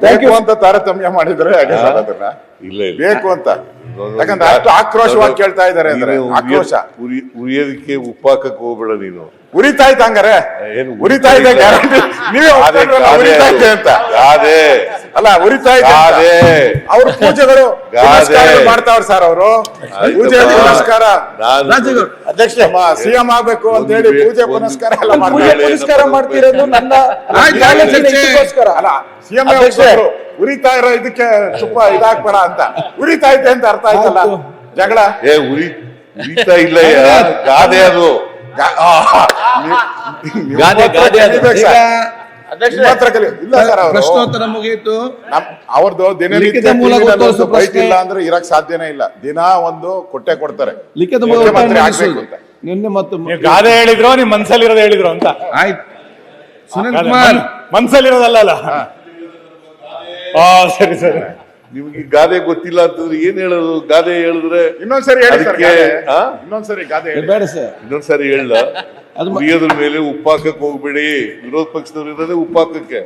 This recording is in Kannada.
ಬೇಕು ಅಂತ ತಾರತಮ್ಯ ಮಾಡಿದ್ರೆ ಹಾಗೆ ಸರ್ ಅದನ್ನ ಇಲ್ಲ ಬೇಕು ಅಂತ, ಯಾಕಂದ್ರೆ ಅಷ್ಟು ಆಕ್ರೋಶವಾಗಿ ಕೇಳ್ತಾ ಇದಾರೆ ಅಂದ್ರೆ ಆಕ್ರೋಶ. ಉರಿಯೋದಕ್ಕೆ ಉಪ್ಪಾಕಕ್ಕೆ ಹೋಗ್ಬೇಡ ನೀನು. ಉರಿತಾ ಇತ್ತು ಹಂಗಾರೆ, ಏನು ಉರಿತಾ ಇದೆ ಗ್ಯಾರಂಟಿ. ನೀವೇ ಉರಿತಾ ಇದೆ ಅಂತ ಅಲ್ಲ, ಉರಿತಾ ಇದೆ. ಅವ್ರ ಪೂಜೆಗಳು ಮಾಡ್ತಾವ್ರ ಸರ್, ಅವರು ಪೂಜೆ ಪುನಸ್ಕಾರ ಅಧ್ಯಕ್ಷ ಸಿಎಂ ಆಗ್ಬೇಕು ಅಂತ ಹೇಳಿ ಪೂಜೆ ಪುನಸ್ಕಾರ ಎಲ್ಲ ಪುನಸ್ಕಾರ ಮಾಡ್ತಿರೋದು ನನ್ನ ಅಲ್ಲ. ಸಿಎಂ ಉರಿತಾ ಇರೋ ಇದಕ್ಕೆ ತುಪ್ಪ ಇದಾಕ್ಬೇಡ ಅಂತ, ಉರಿತಾ ಇದೆ ಅಂತ ಅರ್ಥ ಆಯ್ತಲ್ಲ ಜಗಳ. ಉರಿತಾ ಇಲ್ಲ, ಗಾದೆ ಅದು. ಇಲ್ಲ ಸರ್, ಪ್ರಶ್ನೋತ್ತರ ಮುಗಿಯಿತು. ಅವ್ರದ್ದು ದಿನನಿತ್ಯ ಬೈಕ್ ಇಲ್ಲ ಅಂದ್ರೆ ಇರಕ್ ಸಾಧ್ಯನೇ ಇಲ್ಲ. ದಿನ ಒಂದು ಕೊಟ್ಟೆ ಕೊಡ್ತಾರೆ ಲಿಖಿತ ನಿನ್ನೆ ಮತ್ತು ಗಾದೆ ಹೇಳಿದ್ರು, ನಿಮ್ ಮನ್ಸಲ್ಲಿರೋದು ಹೇಳಿದ್ರು ಅಂತ. ಆಯ್ತು ಸುನಿಲ್ ಕುಮಾರ್, ಮನ್ಸಲ್ಲಿರೋದಲ್ಲ. ಸರಿ ಸರಿ. ನಿಮ್ಗೆ ಗಾದೆ ಗೊತ್ತಿಲ್ಲ ಅಂತಂದ್ರೆ ಏನ್ ಹೇಳೋದು? ಗಾದೆ ಹೇಳಿದ್ರೆ ಇನ್ನೊಂದ್ಸರಿ ಹೇಳಿ ಸರ್, ಇನ್ನೊಂದ್ಸರಿ ಗಾದೆ ಬೇಡ ಸರ್, ಇನ್ನೊಂದ್ಸರಿ ಹೇಳ. ಉರಿಯೋದ್ರ ಮೇಲೆ ಉಪ್ಪಾಕಕ್ಕೆ ಹೋಗ್ಬೇಡಿ. ವಿರೋಧ ಪಕ್ಷದವ್ರು ಇರೋದೇ ಉಪ್ಪಾಕಕ್ಕೆ.